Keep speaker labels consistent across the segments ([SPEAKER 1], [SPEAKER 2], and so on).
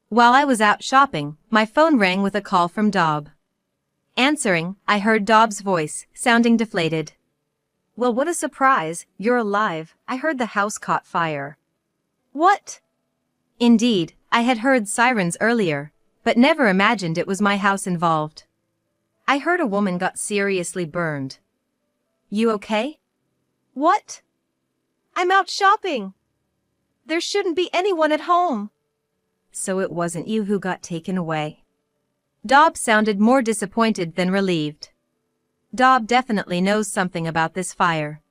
[SPEAKER 1] While I was out shopping, my phone rang with a call from Dob. Answering, I heard Dob's voice, sounding deflated. "Well, what a surprise, you're alive. I heard the house caught fire." "What?" Indeed, I had heard sirens earlier, but never imagined it was my house involved. "I heard a woman got seriously burned." "You okay?" "What? I'm out shopping. There shouldn't be anyone at home." "So it wasn't you who got taken away?" Dob sounded more disappointed than relieved. Dob definitely knows something about this fire.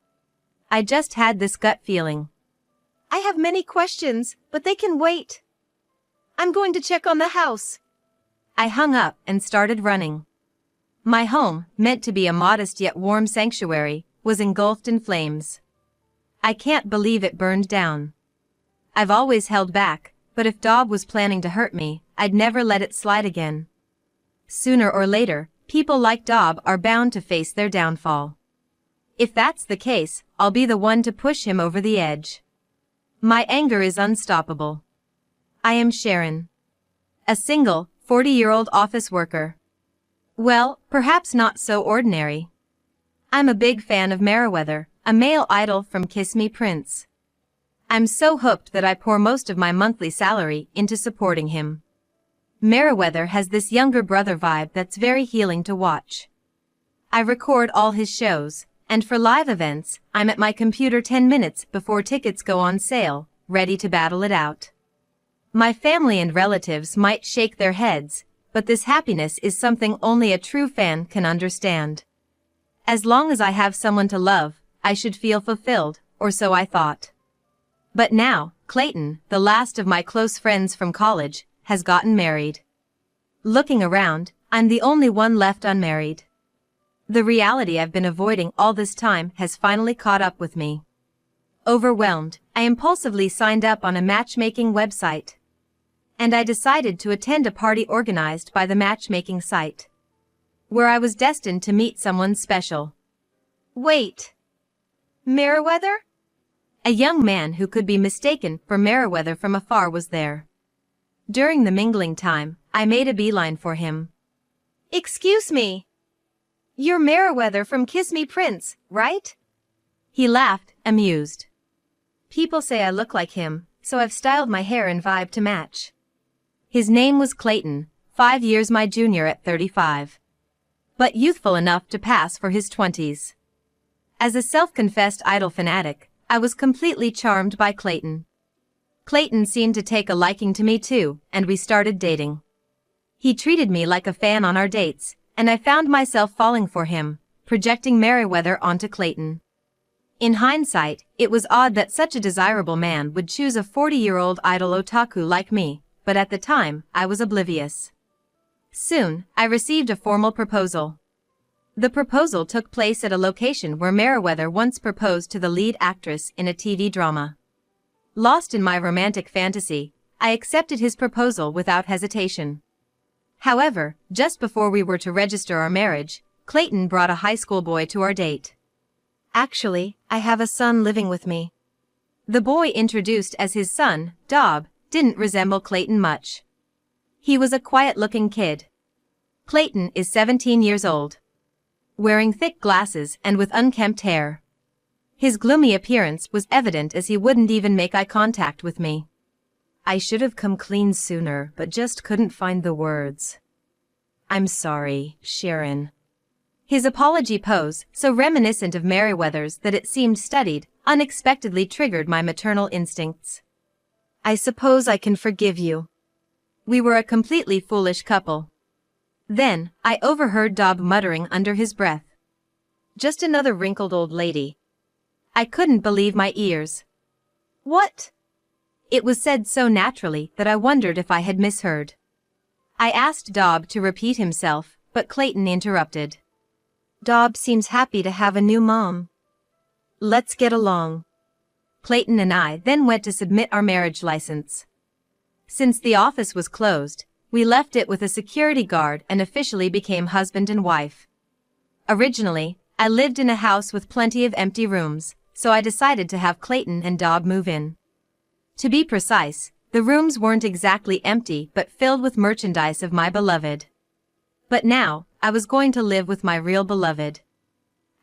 [SPEAKER 1] I just had this gut feeling. "I have many questions, but they can wait. I'm going to check on the house." I hung up and started running. My home, meant to be a modest yet warm sanctuary, was engulfed in flames. I can't believe it burned down. I've always held back, but if Dob was planning to hurt me, I'd never let it slide again. Sooner or later, people like Dob are bound to face their downfall. If that's the case, I'll be the one to push him over the edge. My anger is unstoppable. I am Sharon. A single, 40-year-old office worker. Well, perhaps not so ordinary. I'm a big fan of Meriwether, a male idol from Kiss Me Prince. I'm so hooked that I pour most of my monthly salary into supporting him. Meriwether has this younger brother vibe that's very healing to watch. I record all his shows, and for live events, I'm at my computer 10 minutes before tickets go on sale, ready to battle it out. My family and relatives might shake their heads, but this happiness is something only a true fan can understand. As long as I have someone to love, I should feel fulfilled, or so I thought. But now, Clayton, the last of my close friends from college, has gotten married. Looking around, I'm the only one left unmarried. The reality I've been avoiding all this time has finally caught up with me. Overwhelmed, I impulsively signed up on a matchmaking website. And I decided to attend a party organized by the matchmaking site, where I was destined to meet someone special. Wait. Meriwether? A young man who could be mistaken for Meriwether from afar was there. During the mingling time, I made a beeline for him. "Excuse me. You're Meriwether from Kiss Me Prince, right?" He laughed, amused. "People say I look like him, so I've styled my hair and vibe to match." His name was Clayton, 5 years my junior at 35. But youthful enough to pass for his 20s. As a self-confessed idol fanatic, I was completely charmed by Clayton. Clayton seemed to take a liking to me too, and we started dating. He treated me like a fan on our dates, and I found myself falling for him, projecting Meriwether onto Clayton. In hindsight, it was odd that such a desirable man would choose a 40-year-old idol otaku like me, but at the time, I was oblivious. Soon, I received a formal proposal. The proposal took place at a location where Meriwether once proposed to the lead actress in a TV drama. Lost in my romantic fantasy, I accepted his proposal without hesitation. However, just before we were to register our marriage, Clayton brought a high school boy to our date. "Actually, I have a son living with me." The boy introduced as his son, Dob, didn't resemble Clayton much. He was a quiet-looking kid. Clayton is 17 years old. Wearing thick glasses and with unkempt hair. His gloomy appearance was evident as he wouldn't even make eye contact with me. "I should have come clean sooner, but just couldn't find the words. I'm sorry, Sharon." His apology pose, so reminiscent of Meriwether's that it seemed studied, unexpectedly triggered my maternal instincts. "I suppose I can forgive you." We were a completely foolish couple. Then, I overheard Dob muttering under his breath. "Just another wrinkled old lady." I couldn't believe my ears. "What?" It was said so naturally that I wondered if I had misheard. I asked Dob to repeat himself, but Clayton interrupted. "Dob seems happy to have a new mom. Let's get along." Clayton and I then went to submit our marriage license. Since the office was closed, we left it with a security guard and officially became husband and wife. Originally, I lived in a house with plenty of empty rooms, so I decided to have Clayton and Dob move in. To be precise, The rooms weren't exactly empty but filled with merchandise of my beloved. But now, I was going to live with my real beloved.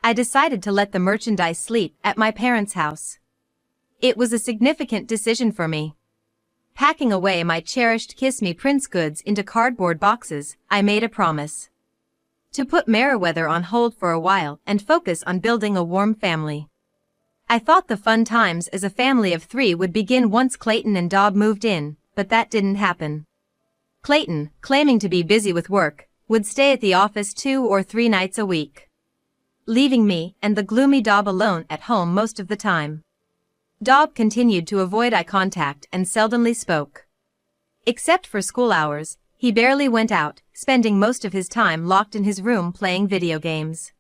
[SPEAKER 1] I decided to let the merchandise sleep at my parents' house. It was a significant decision for me. Packing away my cherished Kiss Me Prince goods into cardboard boxes, I made a promise to put Meriwether on hold for a while and focus on building a warm family. I thought the fun times as a family of 3 would begin once Clayton and Dob moved in, but that didn't happen. Clayton, claiming to be busy with work, would stay at the office 2 or 3 nights a week, leaving me and the gloomy Dob alone at home most of the time. Dob continued to avoid eye contact and seldomly spoke. Except for school hours, he barely went out, spending most of his time locked in his room playing video games.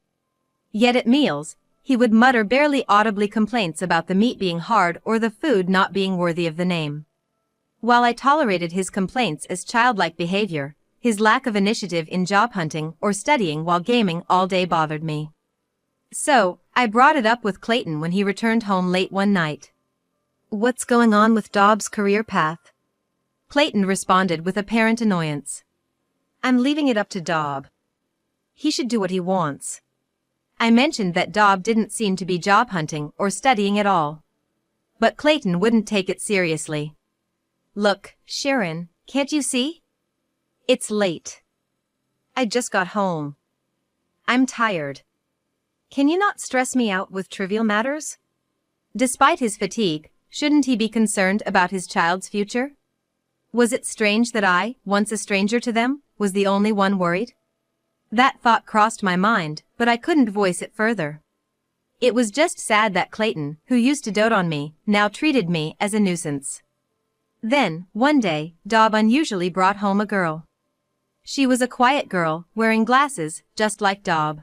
[SPEAKER 1] Yet at meals, he would mutter barely audibly complaints about the meat being hard or the food not being worthy of the name. While I tolerated his complaints as childlike behavior, his lack of initiative in job hunting or studying while gaming all day bothered me. So, I brought it up with Clayton when he returned home late one night. "What's going on with Dob's career path?" Clayton responded with apparent annoyance. "I'm leaving it up to Dob. He should do what he wants." I mentioned that Dob didn't seem to be job hunting or studying at all. But Clayton wouldn't take it seriously. "Look, Sharon, can't you see? It's late. I just got home. I'm tired. Can you not stress me out with trivial matters?" Despite his fatigue, shouldn't he be concerned about his child's future? Was it strange that I, once a stranger to them, was the only one worried? That thought crossed my mind, but I couldn't voice it further. It was just sad that Clayton, who used to dote on me, now treated me as a nuisance. Then, one day, Dob unusually brought home a girl. She was a quiet girl, wearing glasses, just like Dob.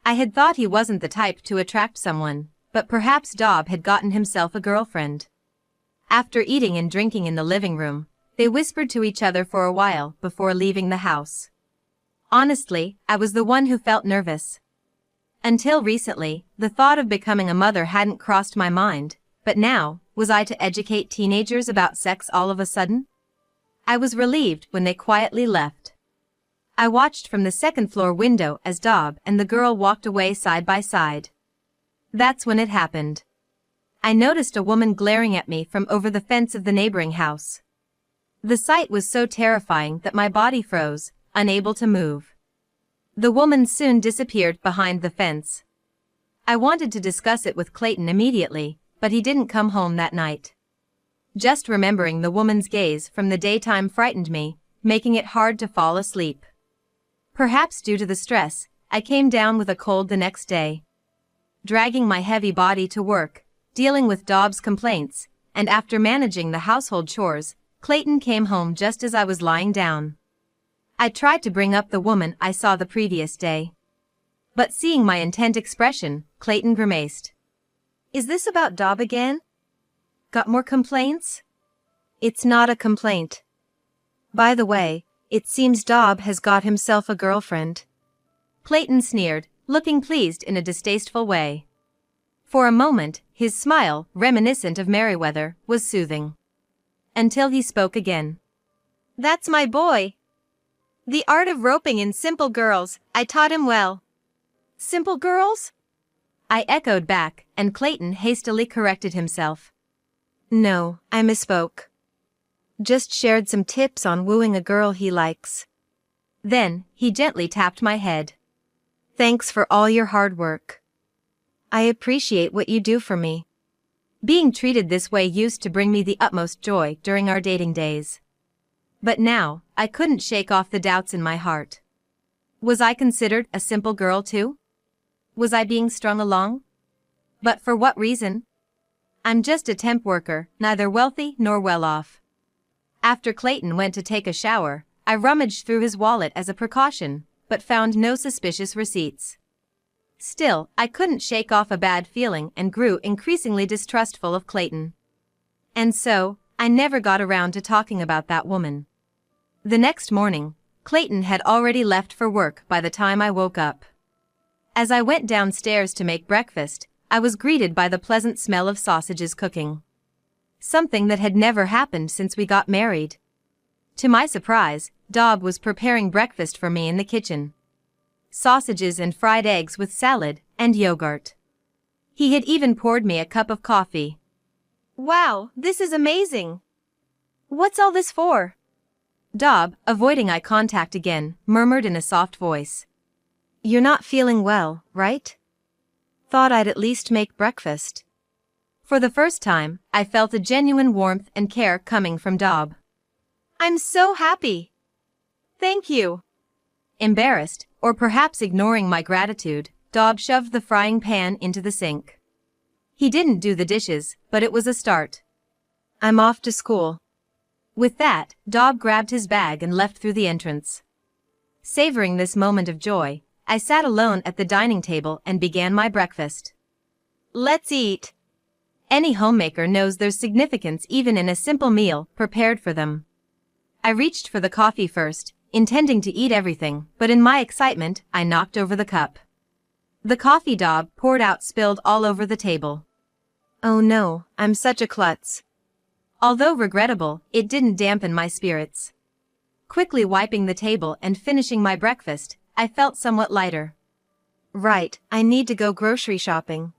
[SPEAKER 1] I had thought he wasn't the type to attract someone, but perhaps Dob had gotten himself a girlfriend. After eating and drinking in the living room, they whispered to each other for a while before leaving the house. Honestly, I was the one who felt nervous. Until recently, the thought of becoming a mother hadn't crossed my mind, but now, was I to educate teenagers about sex all of a sudden? I was relieved when they quietly left. I watched from the second-floor window as Dob and the girl walked away side by side. That's when it happened. I noticed a woman glaring at me from over the fence of the neighboring house. The sight was so terrifying that my body froze, unable to move. The woman soon disappeared behind the fence. I wanted to discuss it with Clayton immediately, but he didn't come home that night. Just remembering the woman's gaze from the daytime frightened me, making it hard to fall asleep. Perhaps due to the stress, I came down with a cold the next day. Dragging my heavy body to work, dealing with Dob's complaints, and after managing the household chores, Clayton came home just as I was lying down. I tried to bring up the woman I saw the previous day. But seeing my intent expression, Clayton grimaced. "Is this about Dob again? Got more complaints?" "It's not a complaint. By the way, it seems Dob has got himself a girlfriend." Clayton sneered, looking pleased in a distasteful way. For a moment, his smile, reminiscent of Meriwether, was soothing. Until he spoke again. "That's my boy. The art of roping in simple girls, I taught him well." "Simple girls?" I echoed back, and Clayton hastily corrected himself. "No, I misspoke. Just shared some tips on wooing a girl he likes." Then, he gently tapped my head. "Thanks for all your hard work. I appreciate what you do for me." Being treated this way used to bring me the utmost joy during our dating days. But now, I couldn't shake off the doubts in my heart. Was I considered a simple girl too? Was I being strung along? But for what reason? I'm just a temp worker, neither wealthy nor well off. After Clayton went to take a shower, I rummaged through his wallet as a precaution, but found no suspicious receipts. Still, I couldn't shake off a bad feeling and grew increasingly distrustful of Clayton. And so, I never got around to talking about that woman. The next morning, Clayton had already left for work by the time I woke up. As I went downstairs to make breakfast, I was greeted by the pleasant smell of sausages cooking. something that had never happened since we got married. To my surprise, Dob was preparing breakfast for me in the kitchen. Sausages and fried eggs with salad and yogurt. He had even poured me a cup of coffee. Wow, this is amazing. What's all this for? Dob, avoiding eye contact again, murmured in a soft voice. You're not feeling well, right? Thought I'd at least make breakfast. For the first time, I felt a genuine warmth and care coming from Dob. I'm so happy. Thank you. Embarrassed, or perhaps ignoring my gratitude, Dob shoved the frying pan into the sink. He didn't do the dishes, but it was a start. I'm off to school. With that, Dob grabbed his bag and left through the entrance. Savoring this moment of joy, I sat alone at the dining table and began my breakfast. Let's eat. Any homemaker knows there's significance even in a simple meal prepared for them. I reached for the coffee first, intending to eat everything, but in my excitement, I knocked over the cup. The coffee Dob poured out spilled all over the table. Oh no, I'm such a klutz. Although regrettable, it didn't dampen my spirits. Quickly wiping the table and finishing my breakfast, I felt somewhat lighter. Right, I need to go grocery shopping.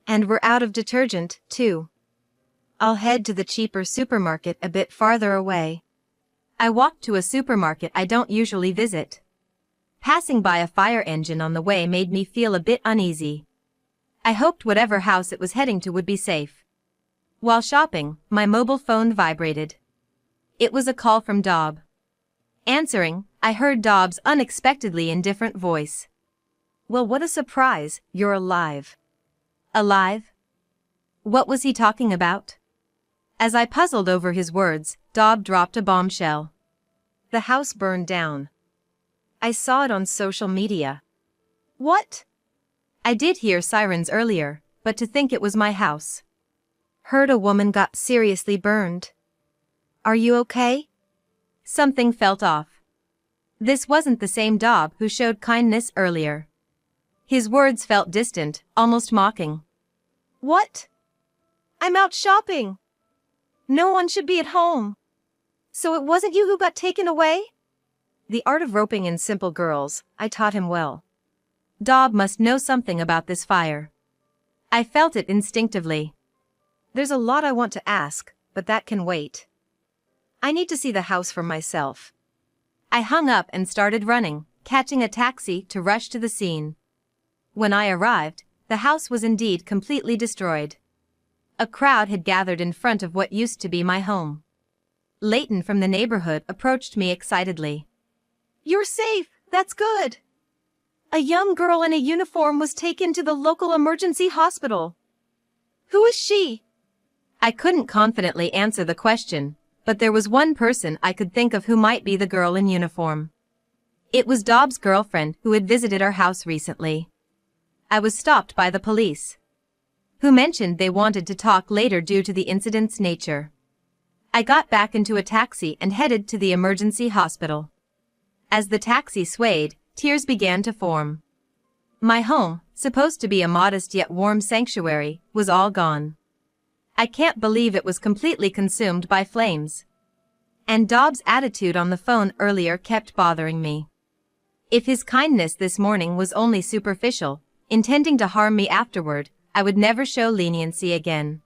[SPEAKER 1] And we're out of detergent, too. I'll head to the cheaper supermarket a bit farther away. I walked to a supermarket I don't usually visit. Passing by a fire engine on the way made me feel a bit uneasy. I hoped whatever house it was heading to would be safe. While shopping, my mobile phone vibrated. It was a call from Dob. Answering, I heard Dob's unexpectedly indifferent voice. Well, what a surprise, you're alive. Alive? What was he talking about? As I puzzled over his words, Dob dropped a bombshell. The house burned down. I saw it on social media. What? I did hear sirens earlier, but to think it was my house. Heard a woman got seriously burned. Are you okay? Something felt off. This wasn't the same Dob who showed kindness earlier. His words felt distant, almost mocking. What? I'm out shopping. No one should be at home. So it wasn't you who got taken away? The art of roping in simple girls, I taught him well. Dob must know something about this fire. I felt it instinctively. There's a lot I want to ask, but that can wait. I need to see the house for myself. I hung up and started running, catching a taxi to rush to the scene. When I arrived, the house was indeed completely destroyed. A crowd had gathered in front of what used to be my home. Leighton from the neighborhood approached me excitedly. You're safe, that's good. A young girl in a uniform was taken to the local emergency hospital. Who is she? I couldn't confidently answer the question, but there was one person I could think of who might be the girl in uniform. It was Dob's girlfriend who had visited our house recently. I was stopped by the police, who mentioned they wanted to talk later due to the incident's nature. I got back into a taxi and headed to the emergency hospital. As the taxi swayed, tears began to form. My home, supposed to be a modest yet warm sanctuary, was all gone. I can't believe it was completely consumed by flames. And Dob's attitude on the phone earlier kept bothering me. If his kindness this morning was only superficial, intending to harm me afterward, I would never show leniency again.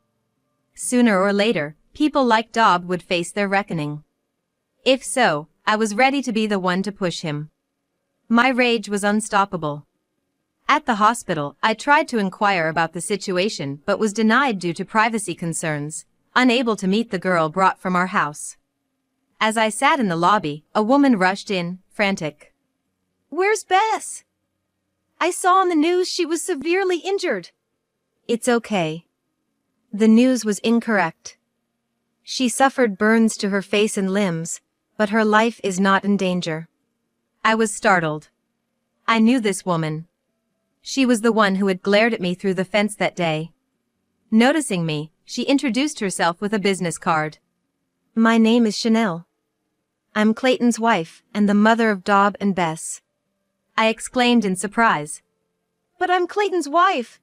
[SPEAKER 1] Sooner or later, people like Dob would face their reckoning. If so, I was ready to be the one to push him. My rage was unstoppable. At the hospital, I tried to inquire about the situation but was denied due to privacy concerns, unable to meet the girl brought from our house. As I sat in the lobby, a woman rushed in, frantic. Where's Bess? I saw on the news she was severely injured. It's okay. The news was incorrect. She suffered burns to her face and limbs, but her life is not in danger. I was startled. I knew this woman. She was the one who had glared at me through the fence that day. Noticing me, she introduced herself with a business card. My name is Chanel. I'm Clayton's wife and the mother of Dob and Bess. I exclaimed in surprise. But I'm Clayton's wife.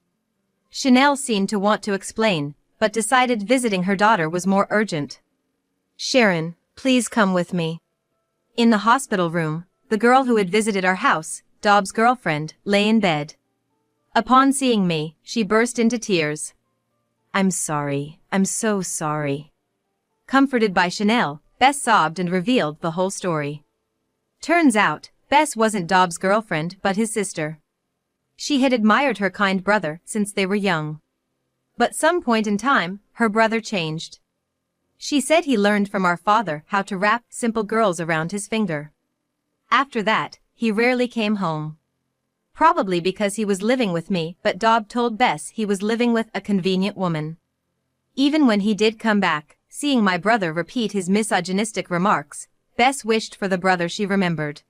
[SPEAKER 1] Chanel seemed to want to explain, but decided visiting her daughter was more urgent. "Sharon, please come with me." In the hospital room, the girl who had visited our house, Dob's girlfriend, lay in bed. Upon seeing me, she burst into tears. "I'm sorry, I'm so sorry." Comforted by Chanel, Bess sobbed and revealed the whole story. Turns out, Bess wasn't Dob's girlfriend but his sister. She had admired her kind brother since they were young. But some point in time, her brother changed. She said he learned from our father how to wrap simple girls around his finger. After that, he rarely came home. Probably because he was living with me, but Dob told Bess he was living with a convenient woman. Even when he did come back, seeing my brother repeat his misogynistic remarks, Bess wished for the brother she remembered.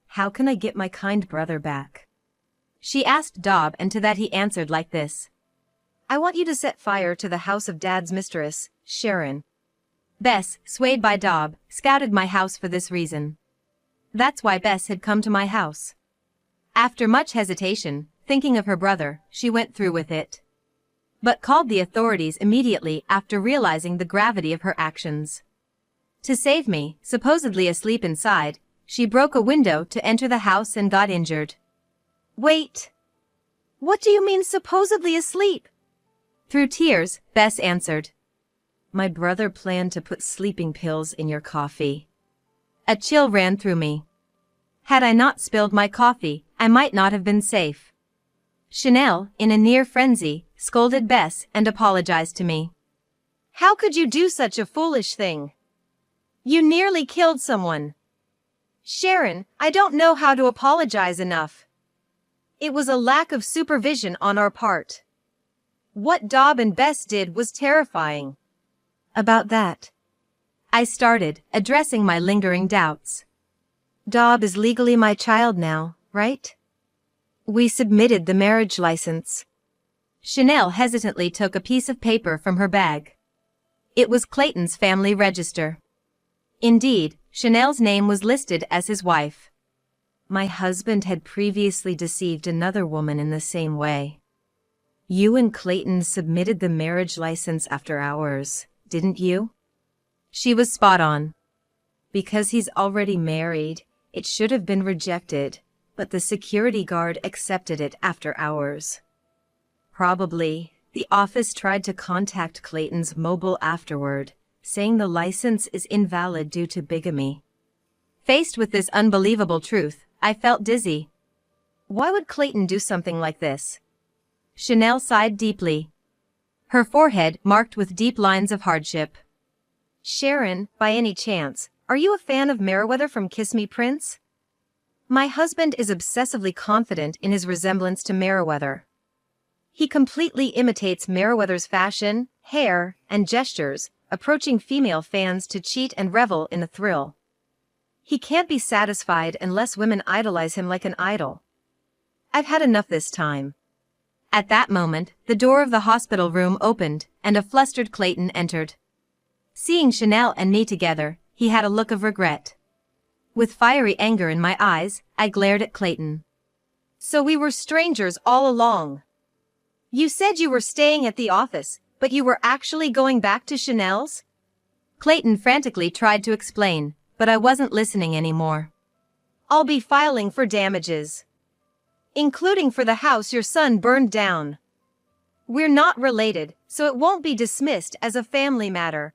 [SPEAKER 1] "How can I get my kind brother back?" she asked Dob, and to that he answered like this. "I want you to set fire to the house of Dad's mistress, Sharon." Bess, swayed by Dob, scouted my house for this reason. That's why Bess had come to my house. After much hesitation, thinking of her brother, she went through with it. But called the authorities immediately after realizing the gravity of her actions. To save me, supposedly asleep inside, she broke a window to enter the house and got injured. "Wait. What do you mean supposedly asleep?" Through tears, Bess answered. "My brother planned to put sleeping pills in your coffee." A chill ran through me. Had I not spilled my coffee, I might not have been safe. Chanel, in a near frenzy, scolded Bess and apologized to me. "How could you do such a foolish thing? You nearly killed someone." "Sharon, I don't know how to apologize enough. It was a lack of supervision on our part. What Dob and Bess did was terrifying." "About that," I started, addressing my lingering doubts. "Dob is legally my child now, right? We submitted the marriage license." Chanel hesitantly took a piece of paper from her bag. It was Clayton's family register. Indeed, Chanel's name was listed as his wife. "My husband had previously deceived another woman in the same way. You and Clayton submitted the marriage license after hours, didn't you?" She was spot on. "Because he's already married, it should have been rejected, but the security guard accepted it after hours. Probably, the office tried to contact Clayton's mobile afterward, saying the license is invalid due to bigamy." Faced with this unbelievable truth, I felt dizzy. Why would Clayton do something like this? Chanel sighed deeply, her forehead marked with deep lines of hardship. "Sharon, by any chance, are you a fan of Meriwether from Kiss Me Prince?" My husband is obsessively confident in his resemblance to Meriwether. He completely imitates Meriwether's fashion, hair, and gestures, approaching female fans to cheat and revel in the thrill. He can't be satisfied unless women idolize him like an idol. I've had enough this time. At that moment, the door of the hospital room opened, and a flustered Clayton entered. Seeing Chanel and me together, he had a look of regret. With fiery anger in my eyes, I glared at Clayton. "So we were strangers all along. You said you were staying at the office, but you were actually going back to Chanel's?" Clayton frantically tried to explain, but I wasn't listening anymore. "I'll be filing for damages, including for the house your son burned down. We're not related, so it won't be dismissed as a family matter."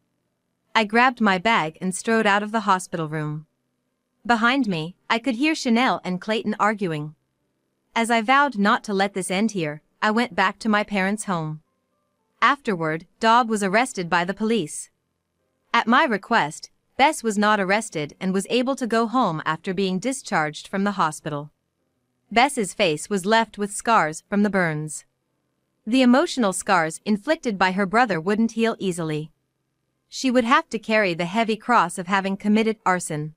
[SPEAKER 1] I grabbed my bag and strode out of the hospital room. Behind me, I could hear Chanel and Clayton arguing. As I vowed not to let this end here, I went back to my parents' home. Afterward, Dob was arrested by the police. At my request, Bess was not arrested and was able to go home after being discharged from the hospital. Bess's face was left with scars from the burns. The emotional scars inflicted by her brother wouldn't heal easily. She would have to carry the heavy cross of having committed arson.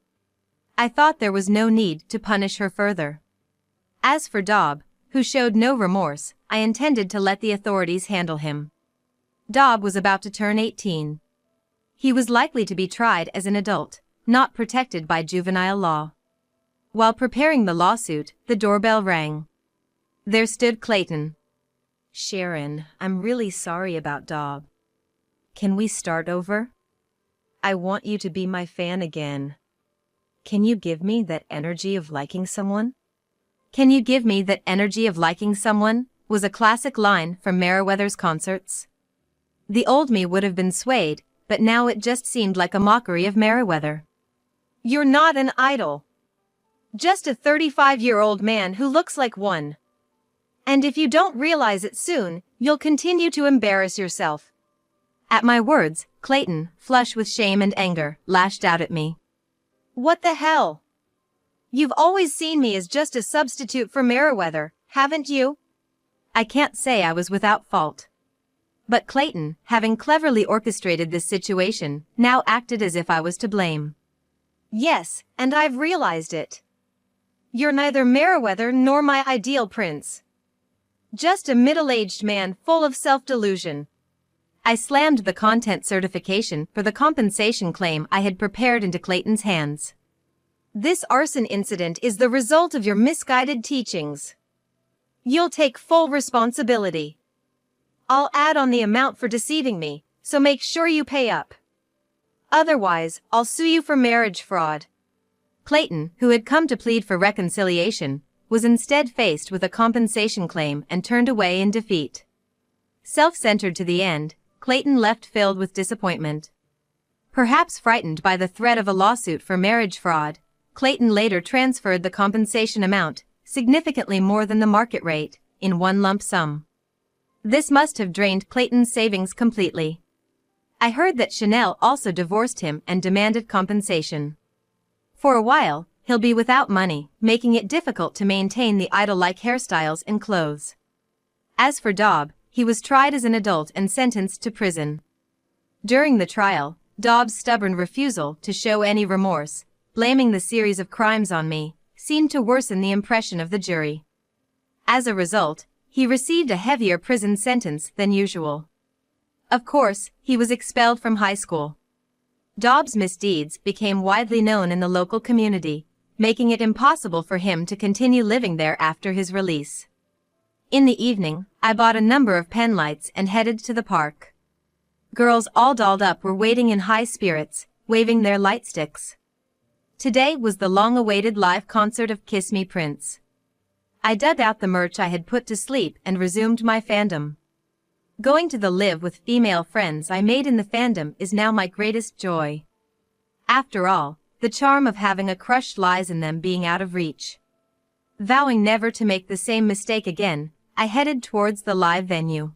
[SPEAKER 1] I thought there was no need to punish her further. As for Dob, who showed no remorse, I intended to let the authorities handle him. Dob was about to turn 18. He was likely to be tried as an adult, not protected by juvenile law. While preparing the lawsuit, the doorbell rang. There stood Clayton. "Sharon, I'm really sorry about Dob. Can we start over? I want you to be my fan again. Can you give me that energy of liking someone? Can you give me that energy of liking someone? Was a classic line from Meriwether's concerts. The old me would have been swayed, but now it just seemed like a mockery of Meriwether. You're not an idol. Just a 35-year-old man who looks like one. And if you don't realize it soon, you'll continue to embarrass yourself. At my words, Clayton, flush with shame and anger, lashed out at me. What the hell? You've always seen me as just a substitute for Meriwether, haven't you? I can't say I was without fault. But Clayton, having cleverly orchestrated this situation, now acted as if I was to blame. Yes, and I've realized it. You're neither Meriwether nor my ideal prince. Just a middle-aged man full of self-delusion. I slammed the content certification for the compensation claim I had prepared into Clayton's hands. This arson incident is the result of your misguided teachings. You'll take full responsibility. I'll add on the amount for deceiving me, so make sure you pay up. Otherwise, I'll sue you for marriage fraud. Clayton, who had come to plead for reconciliation, was instead faced with a compensation claim and turned away in defeat. Self-centered to the end, Clayton left filled with disappointment. Perhaps frightened by the threat of a lawsuit for marriage fraud, Clayton later transferred the compensation amount, significantly more than the market rate, in one lump sum. This must have drained Clayton's savings completely. I heard that Chanel also divorced him and demanded compensation. For a while, he'll be without money, making it difficult to maintain the idol-like hairstyles and clothes. As for Daub, he was tried as an adult and sentenced to prison. During the trial, Daub's stubborn refusal to show any remorse, blaming the series of crimes on me, seemed to worsen the impression of the jury. As a result, he received a heavier prison sentence than usual. Of course, he was expelled from high school. Daub's misdeeds became widely known in the local community, making it impossible for him to continue living there after his release. In the evening, I bought a number of pen lights and headed to the park. Girls all dolled up were waiting in high spirits, waving their light sticks. Today was the long-awaited live concert of Kiss Me Prince. I dug out the merch I had put to sleep and resumed my fandom. Going to the live with female friends I made in the fandom is now my greatest joy. After all, the charm of having a crush lies in them being out of reach. Vowing never to make the same mistake again, I headed towards the live venue.